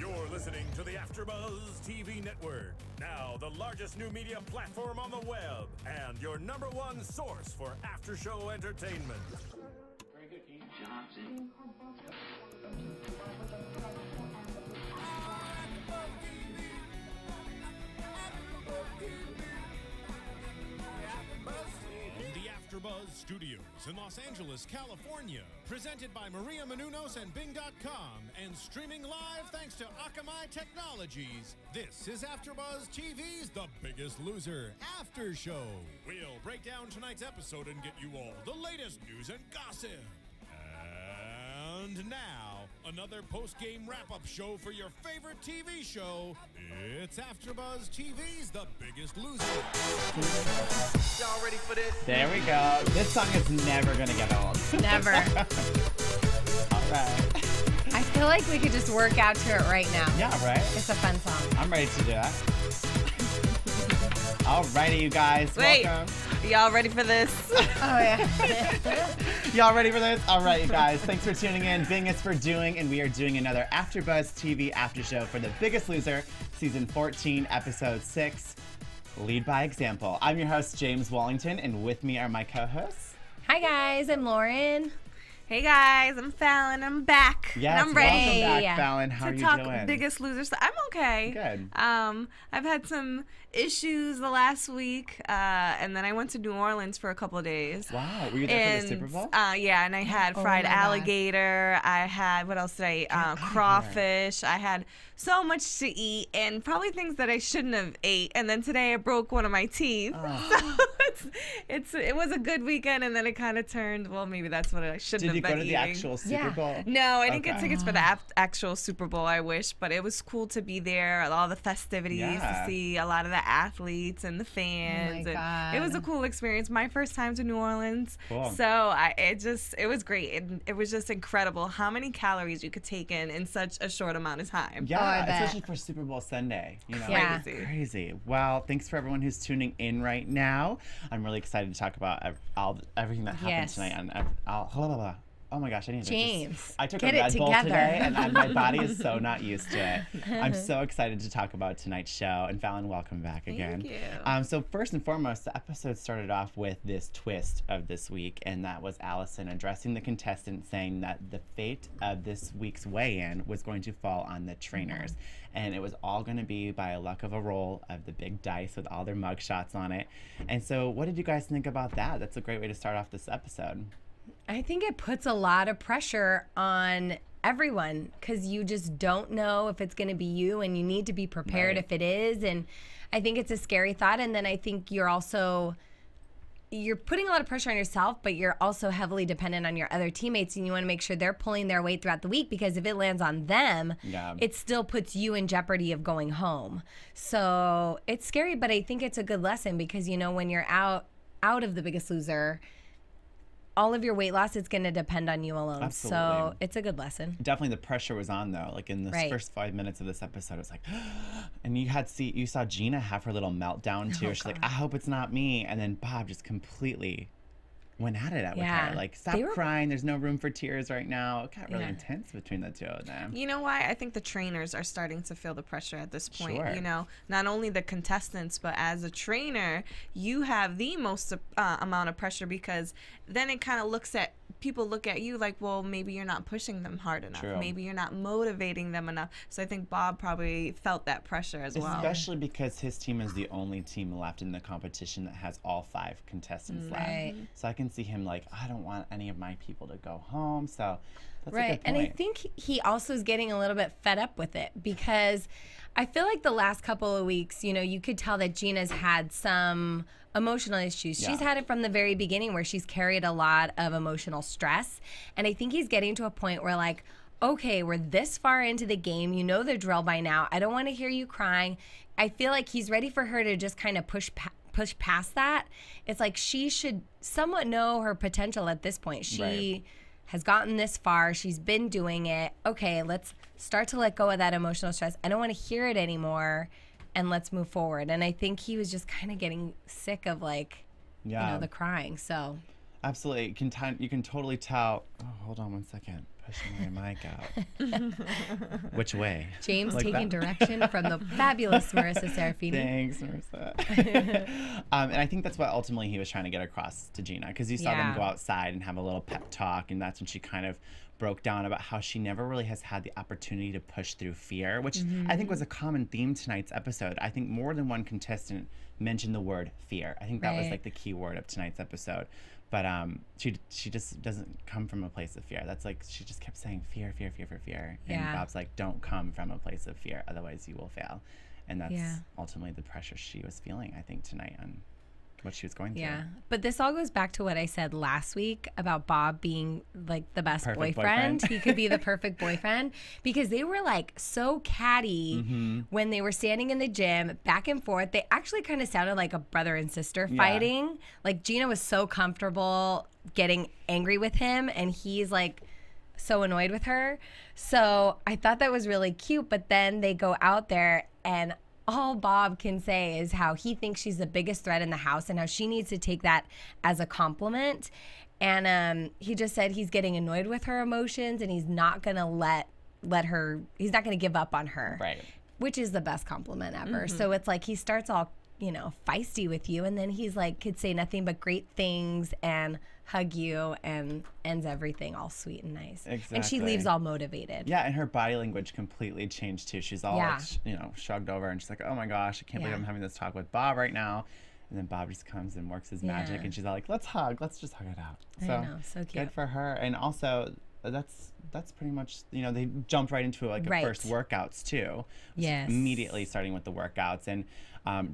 You're listening to the AFTERBUZZ TV network. Now the largest new media platform on the web and your #1 source for after-show entertainment. Very good, Keith Johnson. AFTERBUZZ Studios in Los Angeles, California. Presented by Maria Menounos and Bing.com and streaming live thanks to Akamai Technologies. This is AFTERBUZZ TV's The Biggest Loser After Show. We'll break down tonight's episode and get you all the latest news and gossip. And now, another post-game wrap-up show for your favorite TV show. It's AFTERBUZZ TV's The Biggest Loser. Y'all ready for this? There we go. This song is never gonna get old. Never. All right. I feel like we could just work out to it right now. Yeah, right? It's a fun song. I'm ready to do that. Alrighty, you guys. Wait. Welcome. Y'all ready for this? Oh, yeah. Y'all ready for this? All right, you guys. Thanks for tuning in. Bing is for doing, and we are doing another AFTERBUZZ TV after show for The Biggest Loser, Season 14, Episode 6, Lead by Example. I'm your host, James Wallington, and with me are my co-hosts. Hi, guys. I'm Lauren. Hey guys, I'm Fallon. I'm back. Yes, and I'm ready welcome back, Fallon. How are to you talk doing? Biggest Loser. So I'm okay. Good. I've had some issues the last week, and then I went to New Orleans for a couple of days. Wow, were you there for the Super Bowl? Yeah, and I had fried alligator. I had, what else did I eat? Crawfish. I had so much to eat, and probably things that I shouldn't have ate. And then today I broke one of my teeth. Oh. So it was a good weekend, and then it kind of turned. Well, maybe that's what I shouldn't have been Did you go to the eating. actual Super Bowl? No, I didn't get Okay. tickets for the actual Super Bowl. I wish, but it was cool to be there. All the festivities, Yeah. to see a lot of the athletes and the fans. Oh my and it was a God. cool experience. My first time to New Orleans. Cool. So it was great. It was just incredible how many calories you could take in such a short amount of time. Yeah, Oh, I bet. especially for Super Bowl Sunday. You know, Yeah. Crazy. Crazy. Well, thanks for everyone who's tuning in right now. I'm really excited to talk about everything that happened Yes. tonight. Oh my gosh, I need to James, I took get a it Red Bull together. today, and my body is so not used to it. I'm so excited to talk about tonight's show. And Fallon, welcome back again. Thank you. So first and foremost, the episode started off with this twist of this week, and that was Allison addressing the contestants, saying that the fate of this week's weigh-in was going to fall on the trainers. And it was all going to be by a luck of a roll of the big dice with all their mug shots on it. And so what did you guys think about that? That's a great way to start off this episode. I think it puts a lot of pressure on everyone because you just don't know if it's going to be you, and you need to be prepared Right. if it is. And I think it's a scary thought. And then I think you're putting a lot of pressure on yourself, but you're also heavily dependent on your other teammates, and you want to make sure they're pulling their weight throughout the week, because if it lands on them, Yeah. it still puts you in jeopardy of going home. So it's scary, but I think it's a good lesson, because when you're out of The Biggest Loser, all of your weight loss is going to depend on you alone. Absolutely. So it's a good lesson. Definitely the pressure was on, though. Like in the Right. first 5 minutes of this episode, it was like, and you saw Gina have her little meltdown too. She's like, I hope it's not me. And then Bob just completely went at it with Yeah. her. Like, stop They were- crying. There's no room for tears right now. It got really Yeah. intense between the two of them. You know why? I think the trainers are starting to feel the pressure at this point. Sure. Not only the contestants, but as a trainer, you have the most amount of pressure, because then it kind of people look at you like, well, maybe you're not pushing them hard enough. True. Maybe you're not motivating them enough. So I think Bob probably felt that pressure as well. Especially because his team is the only team left in the competition that has all 5 contestants Right. left. So I can see him like, I don't want any of my people to go home. So that's a Right. good point. And I think he also is getting a little bit fed up with it, because I feel like the last couple of weeks, you could tell that Gina's had some emotional issues. Yeah. She's had it from the very beginning, where she's carried a lot of emotional stress. And I think he's getting to a point where, like, okay, we're this far into the game. You know the drill by now. I don't want to hear you crying. I feel like he's ready for her to just kind of push past that. It's like she should somewhat know her potential at this point. She Right. has gotten this far. She's been doing it. Okay, let's start to let go of that emotional stress. I don't want to hear it anymore, and let's move forward. And I think he was just kind of getting sick of, like, Yeah. the crying. So Absolutely. You can totally tell. Oh, hold on one second. Pushing my mic out. Which way? James Like taking that? direction from the fabulous Marissa Serafini. Thanks, Marissa. And I think that's what ultimately he was trying to get across to Gina, because you saw them go outside and have a little pep talk, and that's when she kind of broke down about how she never really has had the opportunity to push through fear, which I think was a common theme tonight's episode. I think more than one contestant mentioned the word fear. I think that was like the key word of tonight's episode. But she just doesn't come from a place of fear. That's like, she just kept saying fear, fear, fear, fear, fear. And Bob's like, don't come from a place of fear, otherwise you will fail. And that's ultimately the pressure she was feeling, I think, tonight on what she was going through. Yeah, but this all goes back to what I said last week about Bob being like the best boyfriend. He could be the perfect boyfriend, because they were like so catty when they were standing in the gym back and forth. They actually kind of sounded like a brother and sister fighting. Like Gina was so comfortable getting angry with him, and he's like so annoyed with her. So I thought that was really cute, but then they go out there and all Bob can say is how he thinks she's the biggest threat in the house and how she needs to take that as a compliment. And he just said he's getting annoyed with her emotions, and he's not going to let her, he's not going to give up on her. Right. Which is the best compliment ever. So it's like he starts all, you know, feisty with you, and then he's like, could say nothing but great things and hug you and ends everything all sweet and nice. Exactly. And she leaves all motivated. Yeah, and her body language completely changed too. She's all like, you know, shrugged over, and she's like, oh my gosh, I can't believe I'm having this talk with Bob right now. And then Bob just comes and works his magic, and she's all like, let's hug, let's just hug it out. So, I know, so cute. Good for her. And also, that's pretty much, you know, they jumped right into like a first workouts too. Yes. Immediately starting with the workouts. And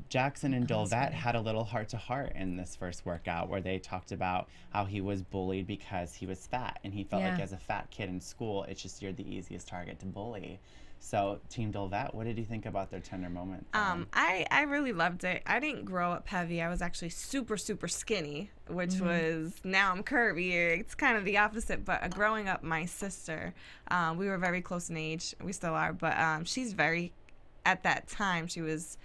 Jackson and Dolvett had a little heart-to-heart in this first workout where they talked about how he was bullied because he was fat, and he felt like as a fat kid in school, it's just you're the easiest target to bully. So Team Dolvett, what did you think about their tender moment? I really loved it. I didn't grow up heavy. I was actually super, super skinny, which was, now I'm curvy. It's kind of the opposite. But growing up, my sister, we were very close in age. We still are. But she's very, at that time, she was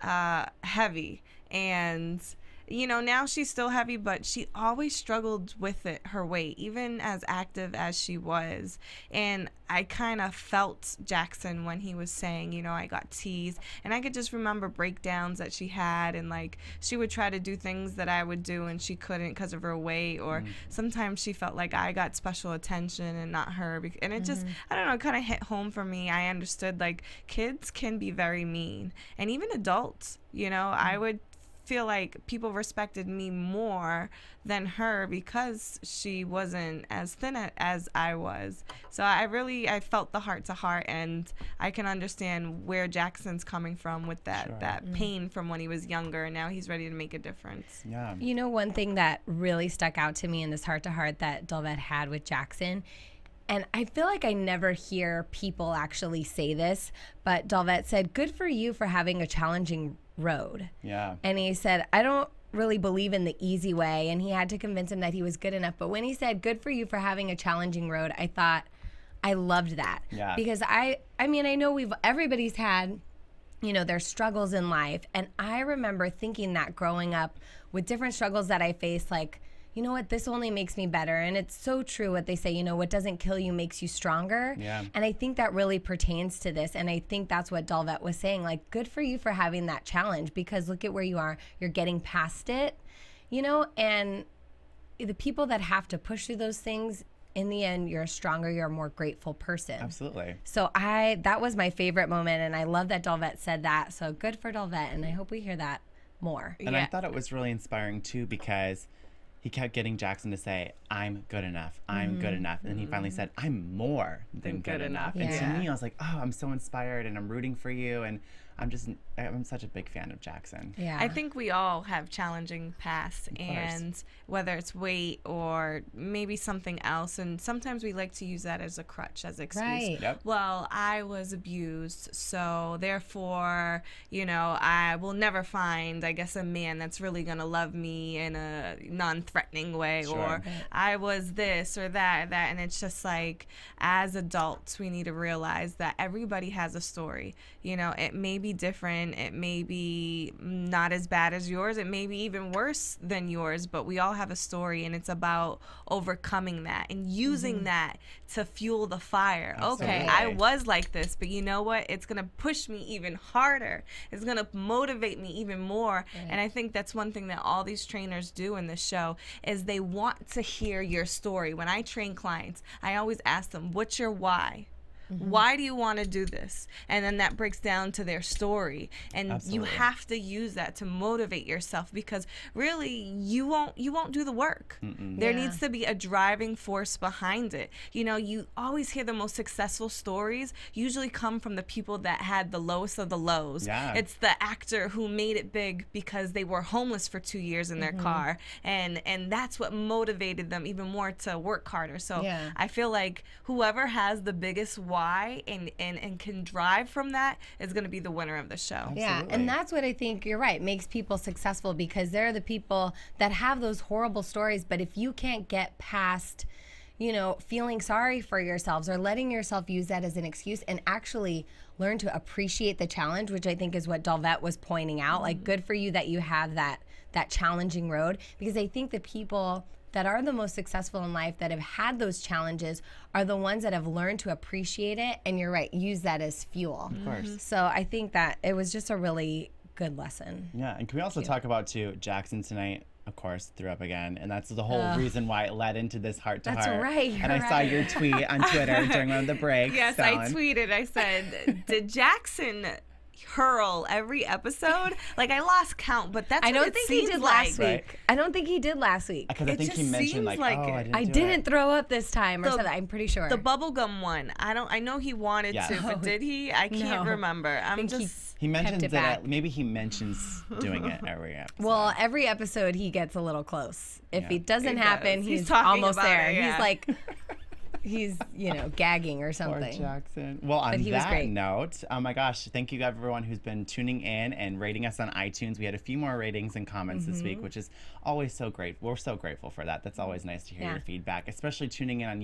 heavy. And you know, now she's still heavy, but she always struggled with it, her weight, even as active as she was. And I kind of felt Jackson when he was saying, you know, I got teased. And I could just remember breakdowns that she had, and like she would try to do things that I would do and she couldn't because of her weight, or sometimes she felt like I got special attention and not her. And it just, I don't know, it kind of hit home for me. I understood like kids can be very mean, and even adults, you know, I would feel like people respected me more than her because she wasn't as thin as I was. So I felt the heart to heart, and I can understand where Jackson's coming from with that pain from when he was younger, and now he's ready to make a difference. Yeah. You know, one thing that really stuck out to me in this heart to heart that Dolvett had with Jackson, and I feel like I never hear people actually say this, but Dolvett said, good for you for having a challenging road. Yeah. And he said, I don't really believe in the easy way, and he had to convince him that he was good enough. But when he said, good for you for having a challenging road, I thought, I loved that. Yeah. Because I mean, I know everybody's had, you know, their struggles in life. And I remember thinking that growing up with different struggles that I faced, like, you know what, this only makes me better. And it's so true what they say, you know, what doesn't kill you makes you stronger. Yeah. And I think that really pertains to this. And I think that's what Dolvett was saying, like, good for you for having that challenge, because look at where you are. You're getting past it, you know, and the people that have to push through those things, in the end, you're stronger, you're a more grateful person. Absolutely. So that was my favorite moment, and I love that Dolvett said that. So good for Dolvett, and I hope we hear that more. And I thought it was really inspiring too, because he kept getting Jackson to say, I'm good enough, I'm good enough. And then he finally said, I'm more than good enough. Yeah. And to me, I was like, oh, I'm so inspired, and I'm rooting for you. And I'm such a big fan of Jackson. Yeah. I think we all have challenging pasts, and whether it's weight or maybe something else, and sometimes we like to use that as a crutch, as an excuse. Right. Yep. Well, I was abused, so therefore, you know, I will never find, I guess, a man that's really going to love me in a non-threatening way, or I was this or that, and it's just like, as adults, we need to realize that everybody has a story. You know, it may be be different. It may be not as bad as yours. It may be even worse than yours, but we all have a story, and it's about overcoming that and using that to fuel the fire. Absolutely. Okay, I was like this, but you know what? It's going to push me even harder. It's going to motivate me even more. And I think that's one thing that all these trainers do in this show is they want to hear your story. When I train clients, I always ask them, what's your why? Why do you want to do this? And then that breaks down to their story. And Absolutely. you have to use that to motivate yourself, because really you won't do the work. There needs to be a driving force behind it. You know, you always hear the most successful stories usually come from the people that had the lowest of the lows. Yeah. It's the actor who made it big because they were homeless for 2 years in their car, and that's what motivated them even more to work harder. So I feel like whoever has the biggest why and can drive from that is going to be the winner of the show. Yeah, Absolutely. and that's what I think, you're right, makes people successful, because they're the people that have those horrible stories, but if you can't get past, you know, feeling sorry for yourselves or letting yourself use that as an excuse and actually learn to appreciate the challenge, which I think is what Dalvette was pointing out, like, good for you that you have that challenging road, because I think the people that are the most successful in life that have had those challenges are the ones that have learned to appreciate it, and you're right, use that as fuel. Of course. So I think that it was just a really good lesson. Yeah, and can we also talk about, too, Jackson tonight, of course, threw up again, and that's the whole reason why it led into this heart-to-heart. That's right, you're And I saw your tweet on Twitter during one of the breaks. Yes, Fallon. I tweeted. I said, did Jackson hurl every episode? Like, I lost count, but that's I what don't it think he seems did like. last week. I don't think he did last week. Because I It think he just mentioned, seems like, like oh, it. I I didn't didn't throw up this time or something. I'm pretty sure. The bubblegum one. I know he wanted Yeah. to, but did he? I can't No. remember. I'm think just He mentions it it. back. Maybe he mentions doing it every episode. Well, every episode he gets a little close. If Yeah. it doesn't He happen, does. he's He's talking almost about there. it, yeah. He's like, he's, you know, gagging or Poor something. Jackson. Well, on he was that great. note, oh my gosh, thank you everyone who's been tuning in and rating us on iTunes. We had a few more ratings and comments this week, which is always so great. We're so grateful for that. That's always nice to hear Yeah. your feedback, especially tuning in on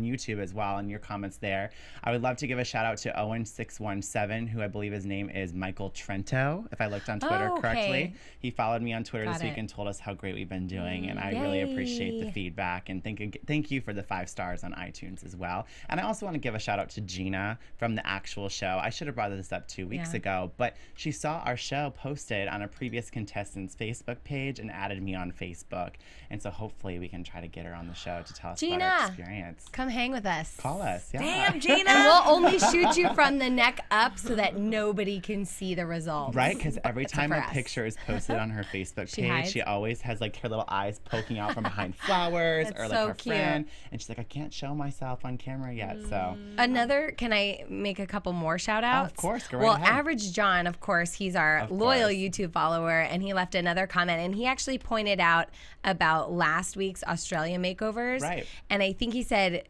YouTube as well and your comments there. I would love to give a shout out to Owen617, who I believe his name is Michael Trento, if I looked on Twitter Oh, okay. correctly. He followed me on Twitter Got this week it. and told us how great we've been doing, and I really appreciate the Yay. feedback, and thank you for the 5 stars on iTunes as well. And I also want to give a shout out to Gina from the actual show. I should have brought this up 2 weeks ago, but she saw our show posted on a previous contestant's Facebook page and added me on Facebook. And so hopefully we can try to get her on the show to tell us about her Gina, experience. come hang with us. Call us. Yeah. damn, Gina. And we'll only shoot you from the neck up so that nobody can see the results. Right, because every time for a us. picture is posted on her Facebook She page, hides. she always has like her little eyes poking out from behind flowers That's or like so her cute. friend. And she's like, I can't show myself on camera yet. So Can I make a couple more shout outs? Of course, go right Well, ahead. Average John, of course, he's our Of loyal course. YouTube follower, and he left another comment, and he actually pointed out about last week's Australia makeovers. Right. And I think he said,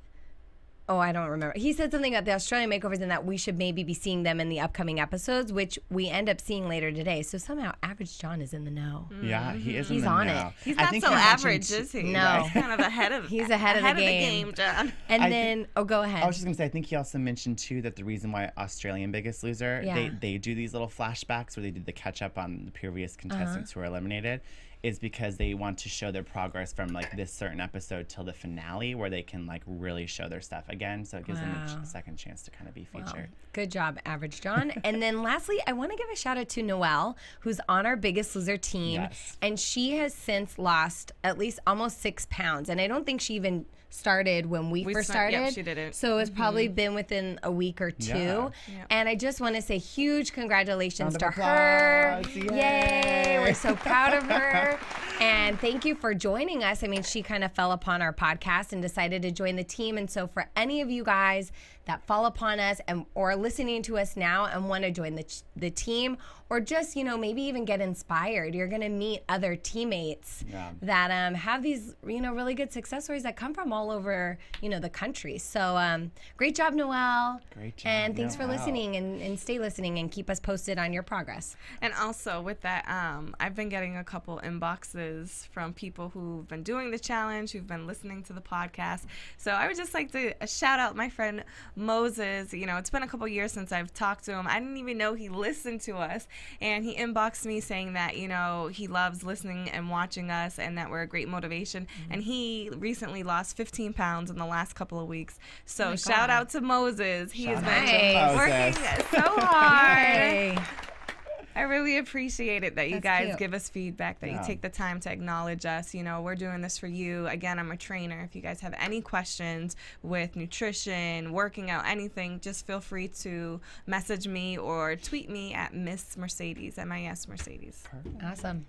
oh, I don't remember. He said something about the Australian makeovers and that we should maybe be seeing them in the upcoming episodes, which we end up seeing later today. So somehow Average John is in the know. yeah, he is. He's in the on it. know. He's I not think so he mentioned average, too- is he? No. He's kind of ahead of He's ahead of the game. John. And I then, go ahead. I was just gonna say, I think he also mentioned too that the reason why Australian Biggest Loser, Yeah. they do these little flashbacks where they did the catch up on the previous Uh-huh. contestants who were eliminated, is because they want to show their progress from like this certain episode till the finale, where they can like really show their stuff again. So it gives them Wow. a second chance to kind of be Wow. featured. Good job, Average John. And then lastly, I want to give a shout out to Noelle, who's on our Biggest Loser team. Yes. And she has since lost at least almost 6 pounds. And I don't think she even started when we first started. Yep, she didn't. So it's probably been within a week or two. Yeah. Yep. And I just want to say huge congratulations Round to of her. applause. Yay. Yay. We're so proud of her. And thank you for joining us. I mean, she kind of fell upon our podcast and decided to join the team. And so for any of you guys that fall upon us and or listening to us now and want to join the team, or just, you know, maybe even get inspired, you're going to meet other teammates that have these, you know, really good success stories that come from all over, you know, the country. So great job, Noelle. Great job, And thanks for Noelle. listening, and stay listening and keep us posted on your progress. And also with that, I've been getting a couple inboxes messages from people who've been doing the challenge, who've been listening to the podcast. So I would just like to shout out my friend Moses. You know, it's been a couple years since I've talked to him. I didn't even know he listened to us, and he inboxed me saying that, you know, he loves listening and watching us and that we're a great motivation. And he recently lost 15 pounds in the last couple of weeks. So shout out to Moses. He has been working so hard. I really appreciate it that you guys give us feedback, that you take the time to acknowledge us. You know, we're doing this for you. Again, I'm a trainer. If you guys have any questions with nutrition, working out, anything, just feel free to message me or tweet me at Miss Mercedes, MIS Mercedes. Perfect. Awesome.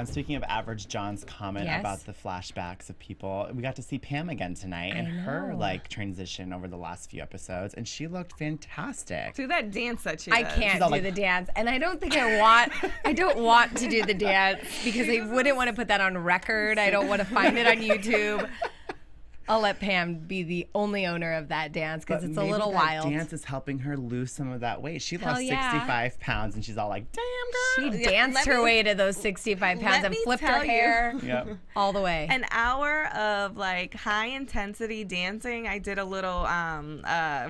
Speaking of Average John's comment about the flashbacks of people, we got to see Pam again tonight and her like transition over the last few episodes, and she looked fantastic. Do that dance that she I does. can't do the dance, and I don't think I don't want to do the dance because I wouldn't want to put that on record. I don't want to find it on YouTube. I'll let Pam be the only owner of that dance because it's a little wild. Dance is helping her lose some of that weight. She lost 65 pounds, and she's all like, "Damn, girl!" She danced her way to those 65 pounds and flipped her hair all the way. An hour of like high intensity dancing. I did a little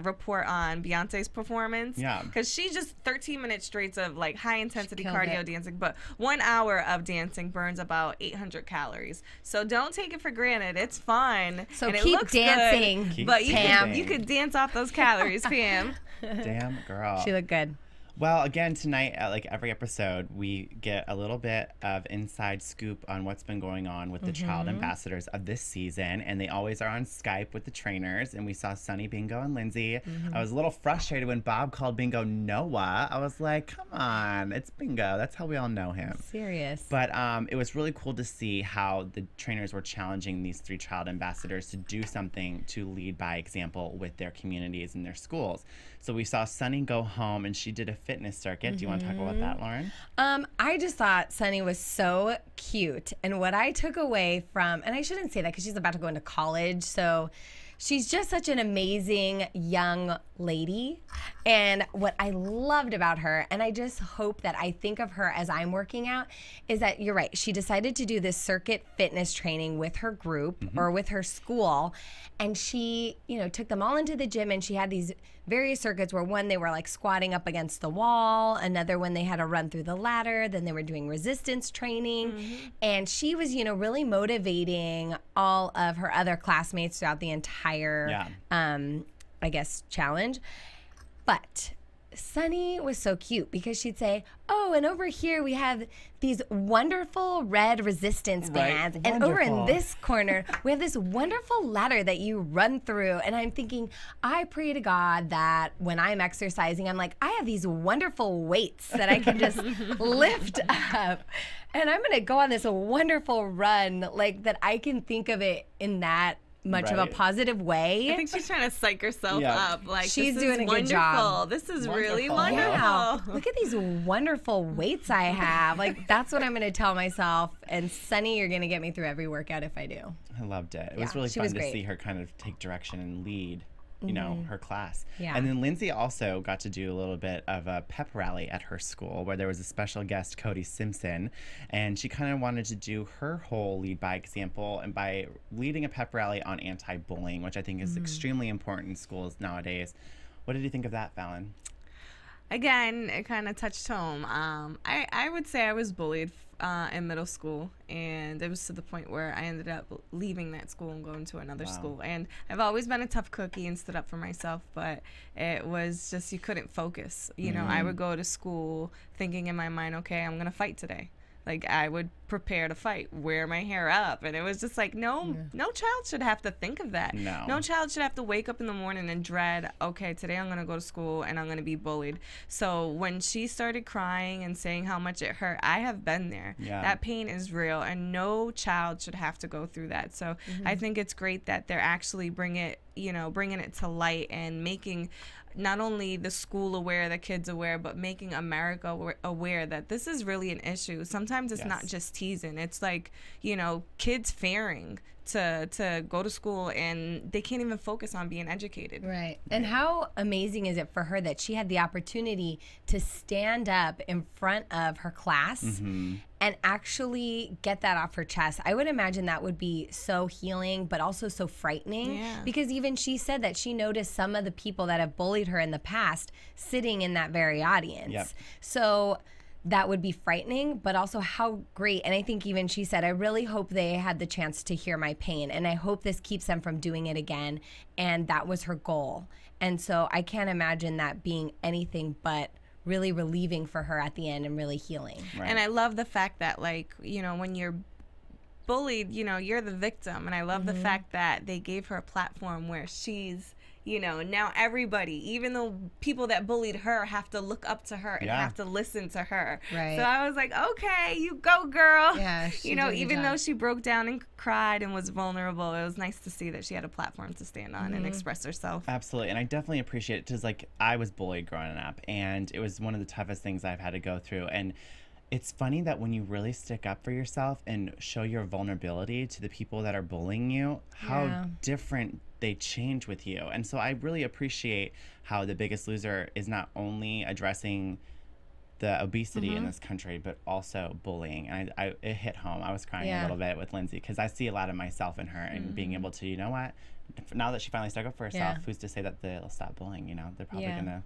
report on Beyonce's performance. Yeah, because she just 13 minutes straight of like high intensity killed cardio it. dancing, but 1 hour of dancing burns about 800 calories. So don't take it for granted. It's fun. So and it keep looks dancing, good, but Pam. you could dance off those calories, Pam. Damn, girl. She looked good. Well, again, tonight, like every episode, we get a little bit of inside scoop on what's been going on with the child ambassadors of this season, and they always are on Skype with the trainers, and we saw Sunny, Bingo, and Lindsay. I was a little frustrated when Bob called Bingo Noah. I was like, come on, it's Bingo. That's how we all know him. Serious. But it was really cool to see how the trainers were challenging these 3 child ambassadors to do something to lead by example with their communities and their schools. So we saw Sunny go home, and she did a fitness circuit. Do you want to talk about that, Lauren? I just thought Sunny was so cute. And what I took away from, and I shouldn't say that because she's about to go into college, so she's just such an amazing young lady. And what I loved about her, and I just hope that I think of her as I'm working out, is that you're right. She decided to do this circuit fitness training with her group or with her school. And she, you know, took them all into the gym, and she had these various circuits where one, they were like squatting up against the wall, another one they had to run through the ladder, then they were doing resistance training. And she was, you know, really motivating all of her other classmates throughout the entire, I guess, challenge. But Sunny was so cute because she'd say, oh, and over here we have these wonderful red resistance bands. And over in this corner, we have this wonderful ladder that you run through. And I'm thinking, I pray to God that when I'm exercising, I'm like, I have these wonderful weights that I can just lift up. And I'm going to go on this wonderful run, like that I can think of it in that much of a positive way. I think she's trying to psych herself up. Like, she's this doing is a good job. This is really wonderful. Wow. Look at these wonderful weights I have. Like, that's what I'm going to tell myself. And Sunny, you're going to get me through every workout if I do. I loved it. It was really fun to see her kind of take direction and lead, you know, her class. Yeah. And then Lindsay also got to do a little bit of a pep rally at her school where there was a special guest, Cody Simpson, and she kind of wanted to do her whole lead by example and by leading a pep rally on anti-bullying, which I think is extremely important in schools nowadays. What did you think of that, Fallon? Again, it kind of touched home. I would say I was bullied in middle school, and it was to the point where I ended up leaving that school and going to another school. And I've always been a tough cookie and stood up for myself, but it was just, you couldn't focus. You know, I would go to school thinking in my mind, okay, I'm going to fight today. Like, I would prepare to fight, wear my hair up. And it was just like, no child should have to think of that. No child should have to wake up in the morning and dread, okay, today I'm going to go to school and I'm going to be bullied. So when she started crying and saying how much it hurt, I have been there. That pain is real, and no child should have to go through that. So I think it's great that they're actually bringing it to light and making not only the school aware, the kids aware, but making America aware that this is really an issue. Sometimes it's not just teasing. It's like, you know, kids fairing to go to school, and they can't even focus on being educated. Right. And how amazing is it for her that she had the opportunity to stand up in front of her class and actually get that off her chest? I would imagine that would be so healing, but also so frightening. Yeah. Because even she said that she noticed some of the people that have bullied her in the past sitting in that very audience. Yep. So that would be frightening, but also how great. And I think even she said, I really hope they had the chance to hear my pain, and I hope this keeps them from doing it again. And that was her goal. And so I can't imagine that being anything but really relieving for her at the end and really healing. Right. And I love the fact that, like, you know, when you're bullied, you know, you're the victim. And I love the fact that they gave her a platform where she's, you know, now everybody, even the people that bullied her, have to look up to her and have to listen to her. Right. So I was like, okay, you go, girl. Yeah, she you know, did a good even job. though she broke down and cried and was vulnerable, it was nice to see that she had a platform to stand on and express herself. Absolutely. And I definitely appreciate it, because like I was bullied growing up, and it was one of the toughest things I've had to go through. And it's funny that when you really stick up for yourself and show your vulnerability to the people that are bullying you, how different they change with you. And so I really appreciate how The Biggest Loser is not only addressing the obesity in this country, but also bullying. And it hit home. I was crying a little bit with Lindsay, because I see a lot of myself in her, and being able to, you know what, now that she finally stuck up for herself, who's to say that they'll stop bullying? You know, they're probably gonna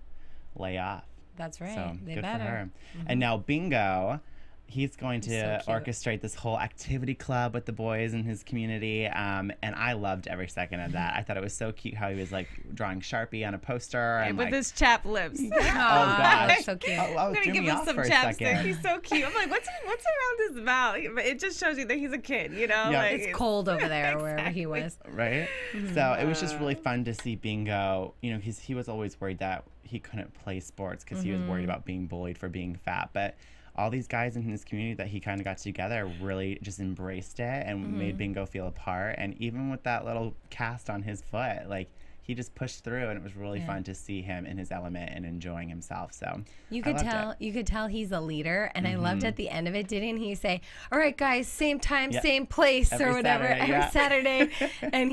lay off. That's right. So They good better. for her. And now Bingo, he's going to so cute. orchestrate this whole activity club with the boys in his community. And I loved every second of that. I thought it was so cute how he was like drawing Sharpie on a poster. And With like, his chapped lips. oh gosh. So cute. Oh, I'm gonna threw give me him off some for a chapstick. second. He's so cute. I'm like, what's around his mouth? But it just shows you that he's a kid, you know? Yeah. Like, It's cold over there wherever he was. Right? So it was just really fun to see Bingo. You know, he was always worried that he couldn't play sports because he was worried about being bullied for being fat. But all these guys in his community that he kind of got together really just embraced it and made Bingo feel a part. And even with that little cast on his foot, like, he just pushed through, and it was really fun to see him in his element and enjoying himself. So You I could loved tell it. you could tell he's a leader, and I loved at the end of it, didn't he say, all right guys, same time, same place, Every or whatever, Saturday, every yeah. Saturday. And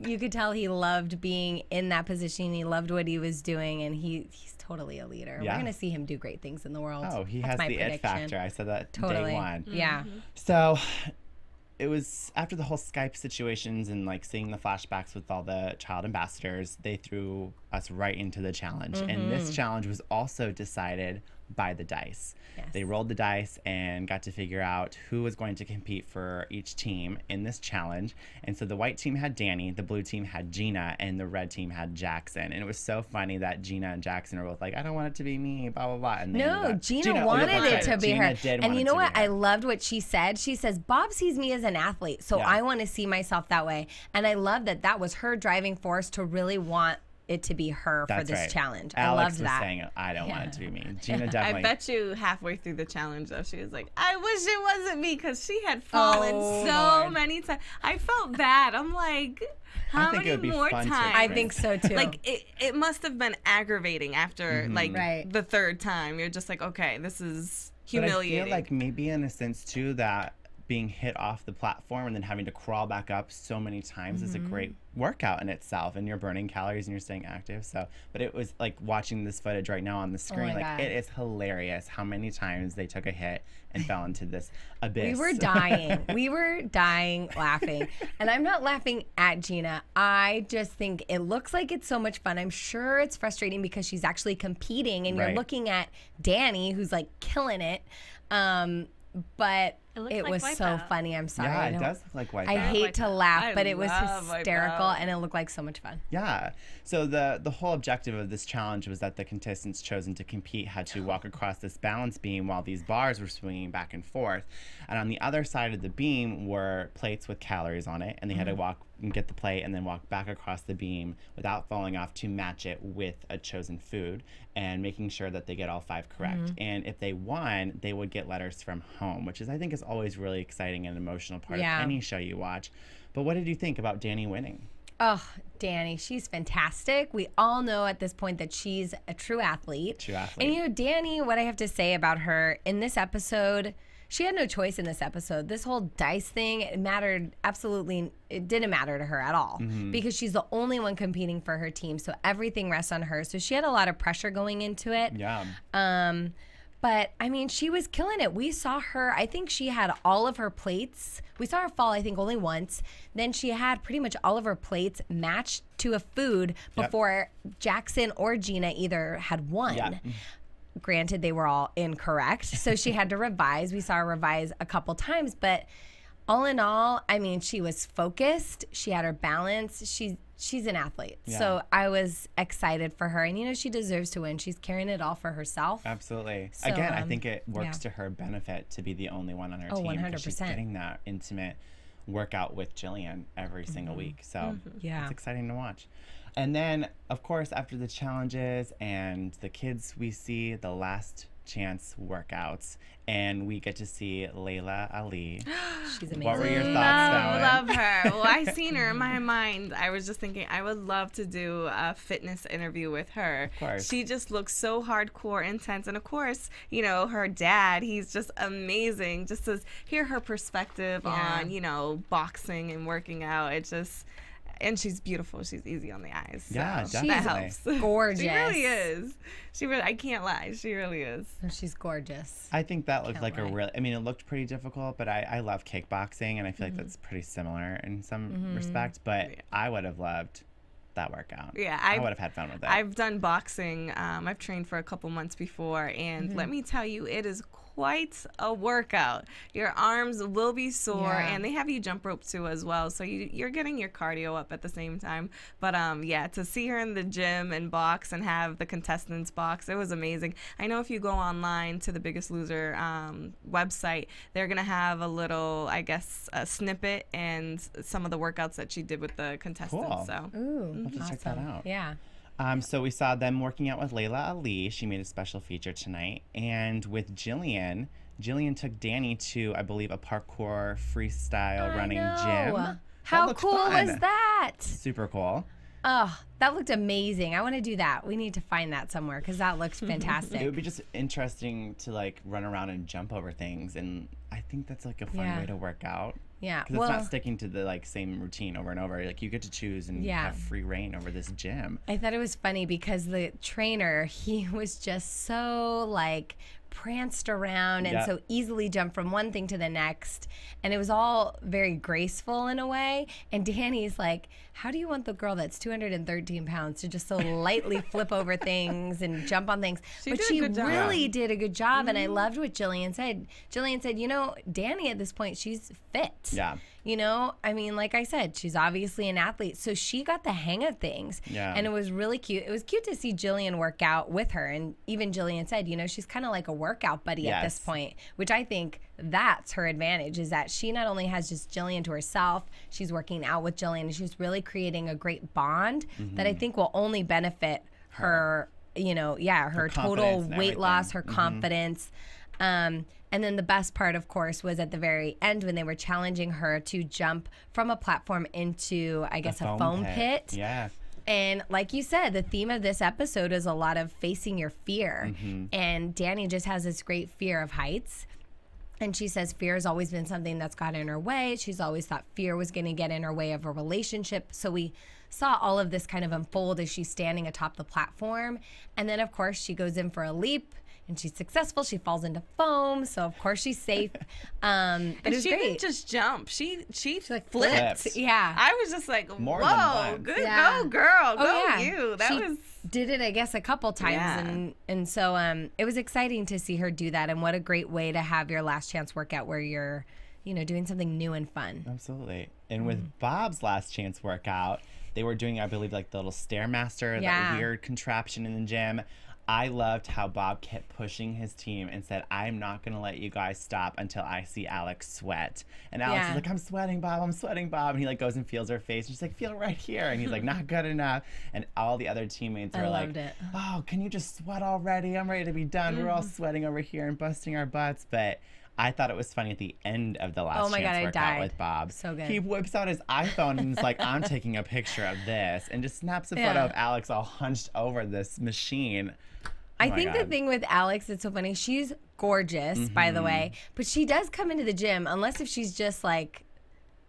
you could tell he loved being in that position. He loved what he was doing, and he's totally a leader. Yeah. We're gonna see him do great things in the world. Oh, he That's has my the it prediction. factor. I said that Totally. day one. Yeah. So it was after the whole Skype situations and like seeing the flashbacks with all the child ambassadors, they threw us right into the challenge. And this challenge was also decided by the dice. Yes. They rolled the dice and got to figure out who was going to compete for each team in this challenge. And so the white team had Danny, the blue team had Gina, and the red team had Jackson. And it was so funny that Gina and Jackson are both like, I don't want it to be me, blah, blah, blah. And they ended No, up- Gina oh, wanted that's it right. to be Gina her. did And want you it know to be what? her. I loved what she said. She says, Bob sees me as an athlete, so Yeah. I want to see myself that way. And I love that that was her driving force to really want it to be her for That's this right. challenge. Alex I loved was that. saying, I don't want it to be me. Gina I definitely. bet you halfway through the challenge, though, she was like, I wish it wasn't me, because she had fallen so Lord. many times. I felt bad. I'm like, how think it many would be more fun to times? I think so too. Like, it must have been aggravating after, like, Right. the third time. You're just like, okay, this is But humiliating. I feel like maybe in a sense too that being hit off the platform and then having to crawl back up so many times is a great workout in itself, and you're burning calories and you're staying active. So, but it was like watching this footage right now on the screen, my like God. it is hilarious how many times they took a hit and fell into this abyss. We were dying. We were dying laughing. And I'm not laughing at Gina. I just think it looks like it's so much fun. I'm sure it's frustrating because she's actually competing, and you're Right. looking at Danny, who's like killing it. But looks it like was so Wipeout. funny. I'm sorry. Yeah, I it don't- does look like Wipeout. I hate to laugh, I but it was love hysterical, Wipeout. and it looked like so much fun. Yeah. So the whole objective of this challenge was that the contestants chosen to compete had to walk across this balance beam while these bars were swinging back and forth. And on the other side of the beam were plates with calories on it, and they had to walk and get the plate and then walk back across the beam without falling off to match it with a chosen food and making sure that they get all 5 correct. And if they won, they would get letters from home, which I think is always really exciting and emotional part Yeah. of any show you watch. But what did you think about Danny winning? Oh, Danny, she's fantastic. We all know at this point that she's a true athlete. True athlete. And you know, Danny, what I have to say about her in this episode, she had no choice in this episode. This whole dice thing, it didn't matter to her at all because she's the only one competing for her team. So everything rests on her. So she had a lot of pressure going into it. Yeah. But, I mean, she was killing it. We saw her, I think she had all of her plates. We saw her fall, I think, only once. Then she had pretty much all of her plates matched to a food before Jackson or Gina either had won. Yeah. Granted, they were all incorrect. So she had to revise. We saw her revise a couple times. But all in all, I mean, she was focused. She had her balance. She's an athlete. Yeah. So I was excited for her. And, you know, she deserves to win. She's carrying it all for herself. Absolutely. So, Again, I think it works to her benefit to be the only one on her team. 100%. Because she's getting that intimate workout with Jillian every single week. So it's exciting to watch. And then, of course, after the challenges and the kids, we see the last chance workouts, and we get to see Laila Ali. She's amazing. What were your thoughts, Fallon? Love her. Well, I seen her in my mind. I was just thinking I would love to do a fitness interview with her. Of course. She just looks so hardcore, intense. And of course, you know, her dad, he's just amazing. Just to hear her perspective on, you know, boxing and working out. It just... And she's beautiful. She's easy on the eyes. So Yeah, definitely. that helps. Gorgeous. She really is. I can't lie. She really is. She's gorgeous. I think that looked like wait. I mean, it looked pretty difficult, but I love kickboxing, and I feel like that's pretty similar in some respects, but I would have loved that workout. Yeah, I would have had fun with it. I've done boxing. I've trained for a couple months before, and let me tell you, it is quite a workout. Your arms will be sore, and they have you jump rope too as well, so you're getting your cardio up at the same time. But yeah, to see her in the gym and box and have the contestants box, it was amazing. I know if you go online to the Biggest Loser website, they're gonna have a little, I guess, a snippet and some of the workouts that she did with the contestants. Cool. So Ooh, I'll have to check that out. Yeah. So we saw them working out with Laila Ali. She made a special feature tonight. And with Jillian took Danny to, I believe, a parkour freestyle running gym. How cool was that? Super cool. Oh, that looked amazing. I want to do that. We need to find that somewhere because that looks fantastic. It would be just interesting to like run around and jump over things, and I think that's like a fun way to work out. Yeah, because it's not sticking to the like same routine over and over. Like you get to choose and have free reign over this gym. I thought it was funny because the trainer, he was just so like pranced around and so easily jumped from one thing to the next, and it was all very graceful in a way. And Danny's like, how do you want the girl that's 213 pounds to just so lightly flip over things and jump on things? But she really did a good job, and I loved what Jillian said. Jillian said, you know, Danny at this point, she's fit. Yeah. You know, I mean, like I said, she's obviously an athlete, so she got the hang of things. Yeah. And it was really cute. It was cute to see Jillian work out with her, and even Jillian said, you know, she's kind of like a workout buddy at this point, which I think that's her advantage, is that she not only has just Jillian to herself, she's working out with Jillian, and she's really creating a great bond that I think will only benefit her, you know, her total weight loss, her confidence. And then the best part, of course, was at the very end when they were challenging her to jump from a platform into, I guess, a foam pit. Yeah. And like you said, the theme of this episode is a lot of facing your fear. And Danny just has this great fear of heights. And she says fear has always been something that's got in her way. She's always thought fear was going to get in her way of a relationship. So we saw all of this kind of unfold as she's standing atop the platform. And then, of course, she goes in for a leap. And she's successful. She falls into foam, so of course she's safe. But it was she great. didn't just jump. She like flipped. Yeah. I was just like, More whoa, than good Yeah. go, girl. Go yeah. you. That she was did it, I guess, a couple times. And so it was exciting to see her do that. And what a great way to have your last chance workout where you're, you know, doing something new and fun. Absolutely. And with Bob's last chance workout, they were doing, I believe, like the little Stairmaster, that weird contraption in the gym. I loved how Bob kept pushing his team and said, I'm not going to let you guys stop until I see Alex sweat. And Alex is like, I'm sweating, Bob. I'm sweating, Bob. And he like goes and feels her face. And she's like, feel it right here. And he's like, not good enough. And all the other teammates are like, oh, can you just sweat already? I'm ready to be done. We're all sweating over here and busting our butts. But I thought it was funny at the end of the last chance workout with Bob. So good. He whips out his iPhone and is like, I'm taking a picture of this. And just snaps a photo of Alex all hunched over this machine. I think the thing with Alex that's so funny, she's gorgeous, by the way. But she does come into the gym, unless if she's just like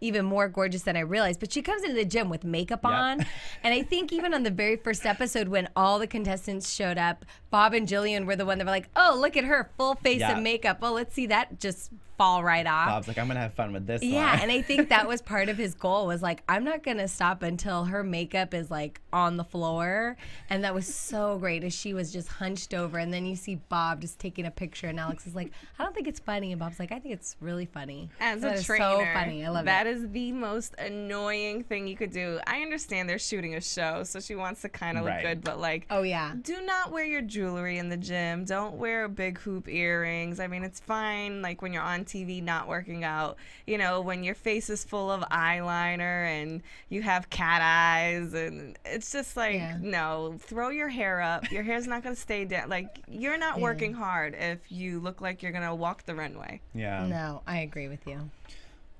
even more gorgeous than I realized. But she comes into the gym with makeup on. And I think even on the very first episode when all the contestants showed up, Bob and Jillian were the one that were like, oh, look at her, full face of makeup. Well, let's see that just fall right off. Bob's like, I'm going to have fun with this Yeah, one. and I think that was part of his goal, was like, I'm not going to stop until her makeup is like on the floor. And that was so great as she was just hunched over. And then you see Bob just taking a picture and Alex is like, I don't think it's funny. And Bob's like, I think it's really funny. As That a is trainer, so funny. I love that it. is the most annoying thing you could do. I understand they're shooting a show, so she wants to kind of look Right. good, but like, Oh, yeah. do not wear your jewelry in the gym. Don't wear big hoop earrings. I mean, it's fine, like when you're on TV not working out, you know, when your face is full of eyeliner and you have cat eyes, and it's just like, no, throw your hair up. Your hair's not going to stay down. Like, you're not working hard if you look like you're going to walk the runway. Yeah. No, I agree with you.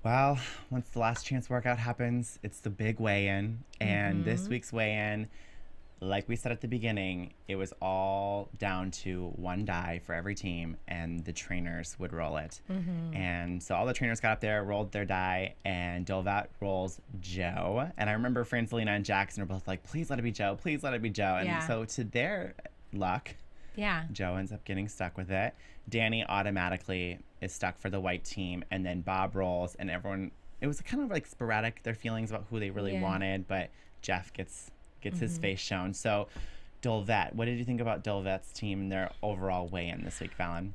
Well, once the last chance workout happens, it's the big weigh-in. And this week's weigh-in, like we said at the beginning, it was all down to one die for every team, and the trainers would roll it. And so all the trainers got up there, rolled their die, and Dolvat rolls Joe. And I remember Francelina and Jackson are both like, please let it be Joe, please let it be Joe. And so to their luck, Joe ends up getting stuck with it. Danny automatically is stuck for the white team, and then Bob rolls, and everyone, it was kind of like sporadic, their feelings about who they really wanted, but Jeff gets his face shown. So Dolvat, what did you think about Dolvat's team and their overall weigh-in this week, Fallon?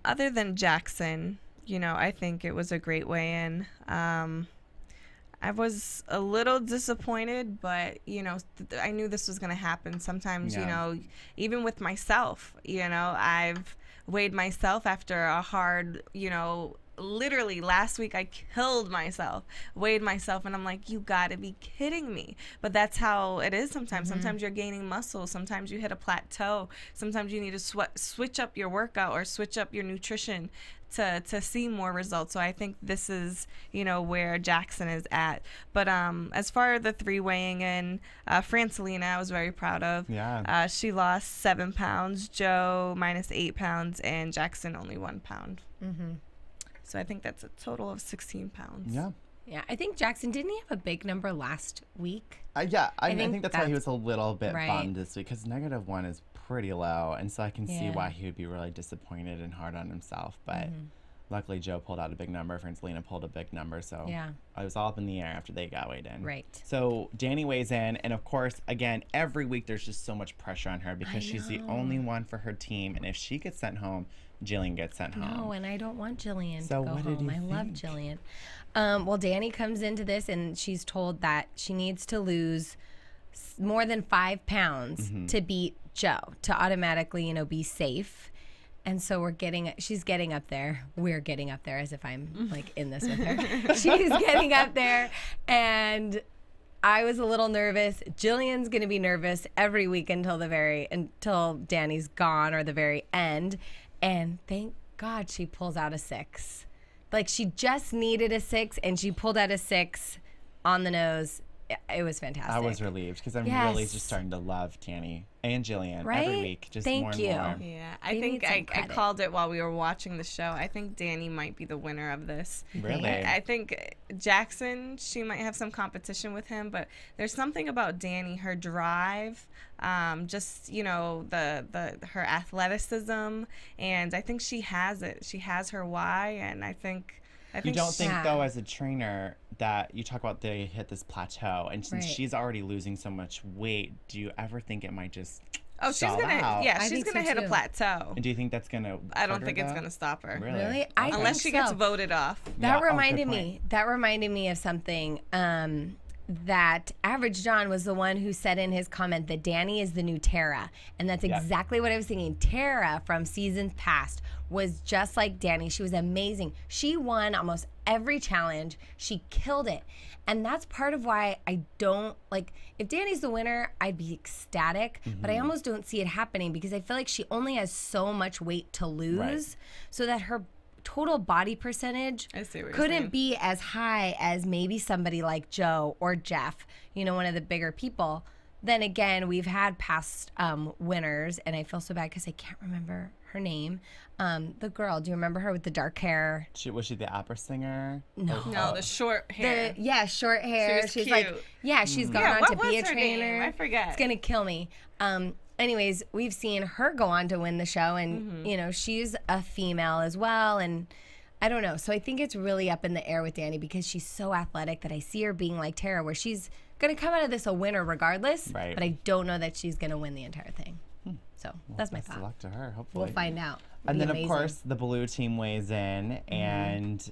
Other than Jackson, you know, I think it was a great weigh-in. I was a little disappointed, but, you know, I knew this was going to happen. Sometimes, you know, even with myself, you know, I've weighed myself after a hard, you know, literally last week I killed myself, weighed myself, and I'm like, you gotta be kidding me. But that's how it is sometimes. Sometimes you're gaining muscle, sometimes you hit a plateau, sometimes you need to switch up your workout or switch up your nutrition to see more results. So I think this is, you know, where Jackson is at. But as far as the three weighing in, Francelina I was very proud of. She lost 7 pounds, Joe minus 8 pounds, and Jackson only 1 pound. So I think that's a total of 16 pounds. Yeah, I think Jackson, didn't he have a big number last week? I think that's why he was a little bit bummed this week, because -1 is pretty low, and so I can see why he would be really disappointed and hard on himself. But luckily Joe pulled out a big number, Francelina pulled a big number, so it was all up in the air after they got weighed in. Right. So Danny weighs in, and of course, again, every week there's just so much pressure on her because she's the only one for her team, and if she gets sent home, Jillian gets sent home. No, and I don't want Jillian So to go what did home. you I love think? Jillian. Well, Danny comes into this, and she's told that she needs to lose more than 5 pounds to beat Joe, to automatically, you know, be safe. And so she's getting up there. We're getting up there, as if I'm like in this with her. She's getting up there, and I was a little nervous. Jillian's gonna be nervous every week until Danny's gone or the very end. And thank God she pulls out a 6. Like, she just needed a 6, and she pulled out a 6 on the nose. It was fantastic. I was relieved because I'm really just starting to love Danny and Jillian every week, just more and more. Yeah, I think I called it while we were watching the show. I think Danny might be the winner of this. Really? I think Jackson, she might have some competition with him, but there's something about Danny, her drive, just, you know, her athleticism, and I think she has it. She has her why, and I think You don't think, though, as a trainer, that you talk about they hit this plateau, and since she's already losing so much weight, do you ever think it might just stall out? She's gonna hit a plateau. And do you think that's gonna? I don't think it's gonna stop her. Really? Unless she gets voted off. That reminded me. That reminded me of something. That Average John was the one who said in his comment that Danny is the new Tara. And that's exactly what I was thinking. Tara from seasons past was just like Danny. She was amazing. She won almost every challenge. She killed it. And that's part of why I don't, like, if Danny's the winner, I'd be ecstatic. But I almost don't see it happening because I feel like she only has so much weight to lose so that her total body percentage couldn't be as high as maybe somebody like Joe or Jeff, you know, one of the bigger people. then again, we've had past winners, and I feel so bad because I can't remember her name. The girl, do you remember her with the dark hair? Was she the opera singer? No. No, the short hair. Short hair. She's like, cute. she's gone on what to be a was her trainer. name? I forget. It's gonna kill me. Anyways, we've seen her go on to win the show, and you know, she's a female as well, and I don't know. So I think it's really up in the air with Danny because she's so athletic that I see her being like Tara, where she's gonna come out of this a winner regardless. Right. But I don't know that she's gonna win the entire thing. So that's my Best of thought. luck to her. Hopefully, We'll find out. And Be then, amazing. of course, the blue team weighs in, and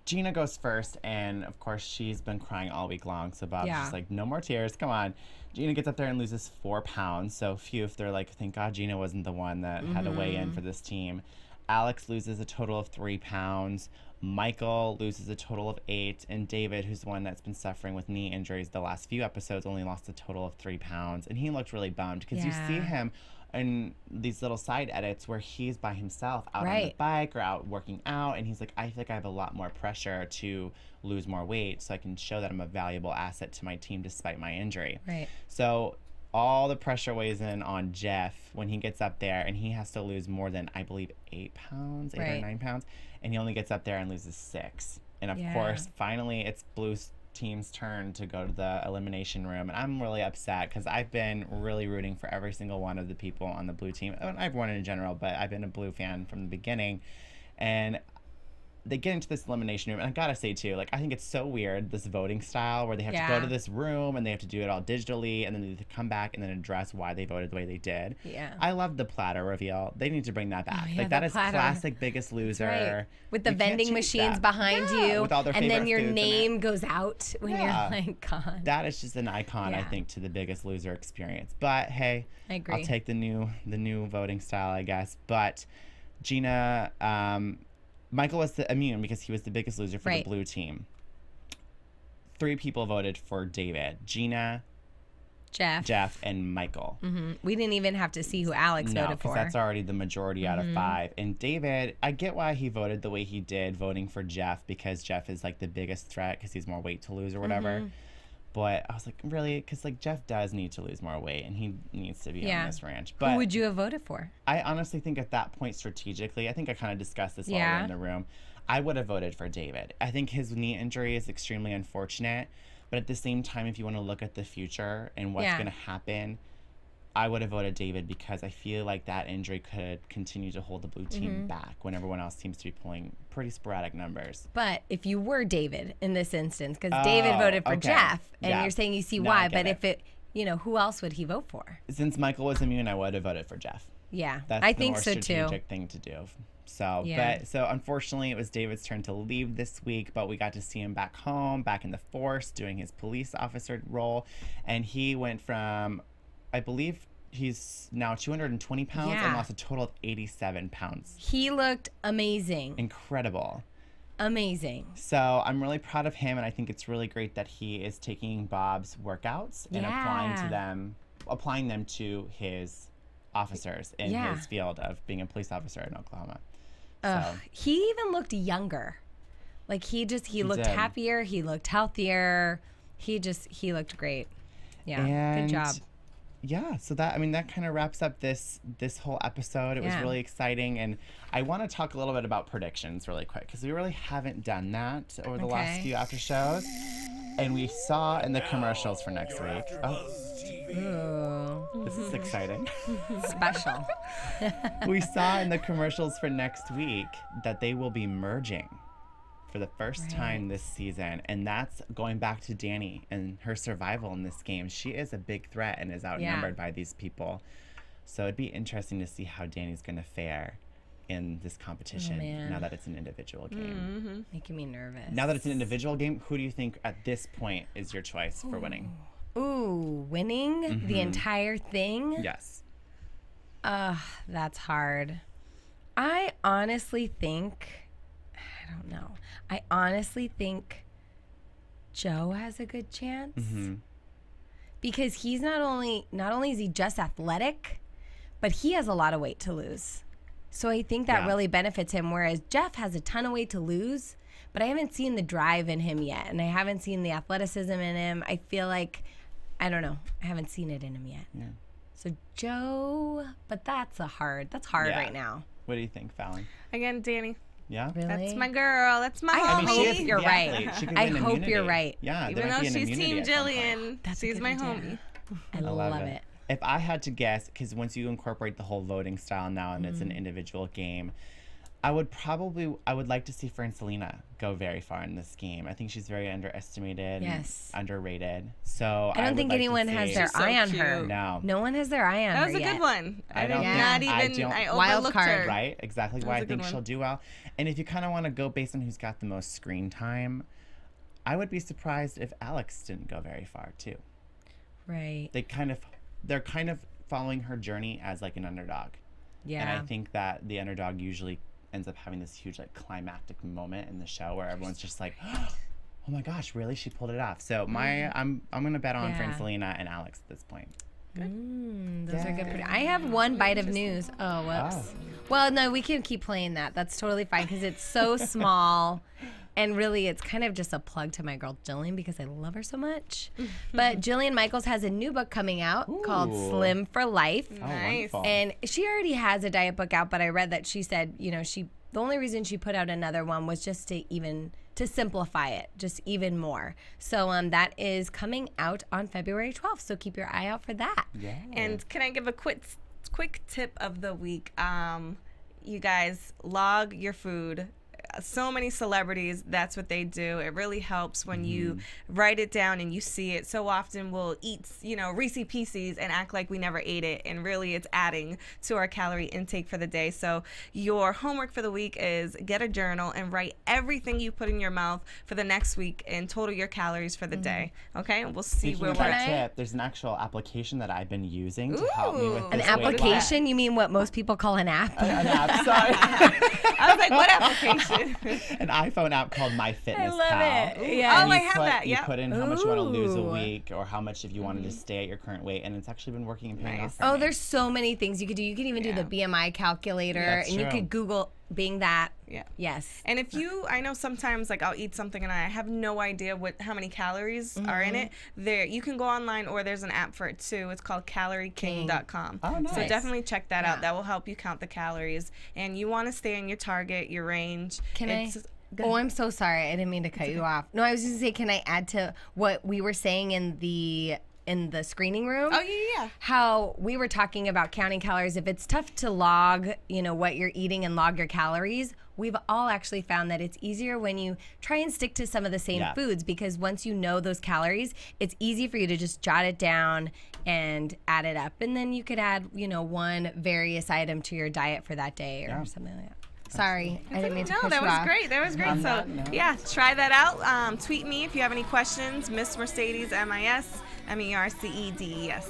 Gina goes first. And, of course, she's been crying all week long. So Bob's just like, no more tears. Come on. Gina gets up there and loses 4 pounds. So, phew, if they're like, thank God Gina wasn't the one that had to weigh in for this team. Alex loses a total of 3 pounds. Michael loses a total of 8. And David, who's the one that's been suffering with knee injuries the last few episodes, only lost a total of 3 pounds. And he looked really bummed because you see him in these little side edits where he's by himself out on the bike or out working out, and he's like, I feel like I have a lot more pressure to lose more weight so I can show that I'm a valuable asset to my team despite my injury. Right. So all the pressure weighs in on Jeff when he gets up there, and he has to lose more than, I believe, 8 pounds, 8 or 9 pounds, and he only gets up there and loses 6. And of course, finally, it's Blue's team's turn to go to the elimination room, and I'm really upset because I've been really rooting for every single one of the people on the blue team. Everyone in general, but I've been a blue fan from the beginning. And they get into this elimination room, and I gotta say too, like, I think it's so weird, this voting style where they have to go to this room and they have to do it all digitally, and then they have to come back and then address why they voted the way they did. I love the platter reveal. They need to bring that back. Like, that is classic Biggest Loser. With the vending machines behind you, with all their and then your foods name goes out when you're like gone. That is just an icon, I think, to the Biggest Loser experience. But hey, I agree. I'll take the new voting style, I guess. But Gina, Michael was immune because he was the biggest loser for the blue team. 3 people voted for David: Gina, Jeff, and Michael. We didn't even have to see who Alex voted for. No, because that's already the majority out of 5. And David, I get why he voted the way he did, voting for Jeff, because Jeff is like the biggest threat because he's more weight to lose or whatever. But I was like, really? Because like Jeff does need to lose more weight, and he needs to be on this ranch. But who would you have voted for? I honestly think at that point, strategically, I think I kind of discussed this while we were in the room. I would have voted for David. I think his knee injury is extremely unfortunate. But at the same time, if you want to look at the future and what's going to happen, I would have voted David because I feel like that injury could continue to hold the blue team back when everyone else seems to be pulling pretty sporadic numbers. But if you were David in this instance, because David voted for Jeff, and you're saying you see why, but if it, you know, who else would he vote for? Since Michael was immune, I would have voted for Jeff. Yeah, That's I the think more so too. strategic thing to do. So, so unfortunately, it was David's turn to leave this week, but we got to see him back home, back in the force, doing his police officer role, and he went from, I believe, he's now 220 pounds and lost a total of 87 pounds. He looked amazing. Incredible. Amazing. So I'm really proud of him, and I think it's really great that he is taking Bob's workouts and applying them to his officers in his field of being a police officer in Oklahoma. So. He even looked younger. Like he looked happier. He looked healthier. He looked great. Yeah, and good job. Yeah, so that kind of wraps up this whole episode. It was really exciting, and I want to talk a little bit about predictions really quick because we really haven't done that over the last few after shows. And we saw in the commercials for next week. This is exciting. Special. We saw in the commercials for next week that they will be merging for the first time this season, and that's going back to Danny and her survival in this game. She is a big threat and is outnumbered by these people. So it'd be interesting to see how Danny's going to fare in this competition now that it's an individual game. Making me nervous. Now that it's an individual game, who do you think at this point is your choice for winning? Ooh, winning the entire thing? Yes. That's hard. I honestly think, I don't know. I honestly think Joe has a good chance. Because he's not only is he just athletic, but he has a lot of weight to lose. So I think that really benefits him, whereas Jeff has a ton of weight to lose, but I haven't seen the drive in him yet, and I haven't seen the athleticism in him. I feel like I don't know. I haven't seen it in him yet. Yeah. So Joe, but that's hard Yeah. right now. What do you think, Fallon? Again, Danny. Yeah. Really? That's my girl. That's my I homie. hope is you're the right. athlete. She could I win hope immunity. you're right. Yeah, there Even might though be an she's immunity Team at some point. Jillian, That's a she's good my idea. homie. I love it. If I had to guess, because once you incorporate the whole voting style now and it's an individual game, I would like to see Francelina go very far in this game. I think she's very underestimated, Yes. and underrated. So I don't think anyone has their She's so eye on cute. her. No one has their eye on her That was a yet. good one. I I don't did think- not I even. don't- I Wild overlooked card. her. Right, exactly That why was I a good think one. she'll do well. And if you kind of want to go based on who's got the most screen time, I would be surprised if Alex didn't go very far too. Right. They're kind of following her journey as like an underdog. Yeah. And I think that the underdog usually ends up having this huge like climactic moment in the show where everyone's just like, oh my gosh, really? She pulled it off. So I'm gonna bet on Yeah. Francelina and Alex at this point. Those are good. I have one bite of news. Oh, whoops. Well, no, we can keep playing that. That's totally fine because it's so small. And really, it's kind of just a plug to my girl Jillian because I love her so much. But Jillian Michaels has a new book coming out called Ooh. Slim for Life. Oh, Nice. wonderful. And she already has a diet book out, but I read that she said, you know, the only reason she put out another one was just to simplify it just even more. So that is coming out on February 12th. So keep your eye out for that. Yeah. And can I give a quick tip of the week? You guys log your food. So many celebrities, that's what they do. It really helps when you write it down and you see it. So often we'll eat, Reese's Pieces and act like we never ate it. And really it's adding to our calorie intake for the day. So your homework for the week is get a journal and write everything you put in your mouth for the next week and total your calories for the day. Okay? And we'll see Speaking where of we're that at. tip, there's an actual application that I've been using to help me with Ooh. An this weight loss. application? You mean what most people call an app? An app, sorry. I was like, what application? An iPhone app called MyFitnessPal. love it. And Yeah. Oh, I you have put- that, You yep. put in how much you want to lose a Ooh. week or how much if you wanted to stay at your current weight, and it's actually been working and paying off for Oh, me. there's so many things you could do. You could even do the BMI calculator, That's and you true. could Google Bing that. Yeah. Yes. And if I know sometimes like I'll eat something and I have no idea how many calories are in it. There, you can go online or there's an app for it too. It's called CalorieKing.com. Oh, nice. So definitely check that Yeah. out. That will help you count the calories. And you want to stay in your target, your range. Oh, I'm so sorry. I didn't mean to cut you off. No, I was just going to say, can I add to what we were saying in the screening room? Oh, yeah. How we were talking about counting calories. If it's tough to log, what you're eating and log your calories, we've all actually found that it's easier when you try and stick to some of the same foods, because once you know those calories, it's easy for you to just jot it down and add it up. And then you could add, one various item to your diet for that day or something like that. Sorry, I didn't mean to No, cut that you was off. great. That was great. On So, that note. yeah, try that out. Tweet me if you have any questions. Miss Mercedes, MISMERCEDES.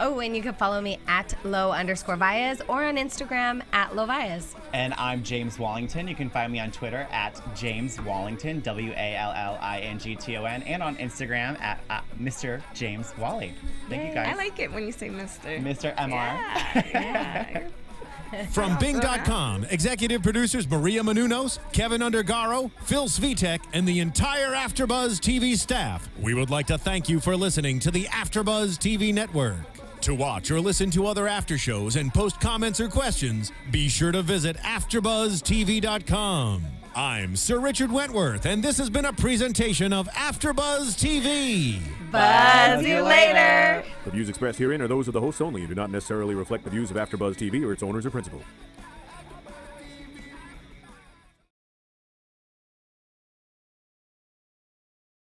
Oh, and you can follow me at @low_Vias or on Instagram at @lowvias. And I'm James Wallington. You can find me on Twitter at James Wallington, WALLINGTON, and on Instagram at Mr. James Wally. Thank you guys. I like it when you say Mr. Mr. MR. Yeah. From Bing.com, executive producers Maria Menounos, Kevin Undergaro, Phil Svitek, and the entire AfterBuzz TV staff, we would like to thank you for listening to the AfterBuzz TV network. To watch or listen to other after shows and post comments or questions, be sure to visit AfterBuzzTV.com. I'm Sir Richard Wentworth, and this has been a presentation of AfterBuzz TV. Buzz you later. The views expressed herein are those of the hosts only and do not necessarily reflect the views of AfterBuzz TV or its owners or principals.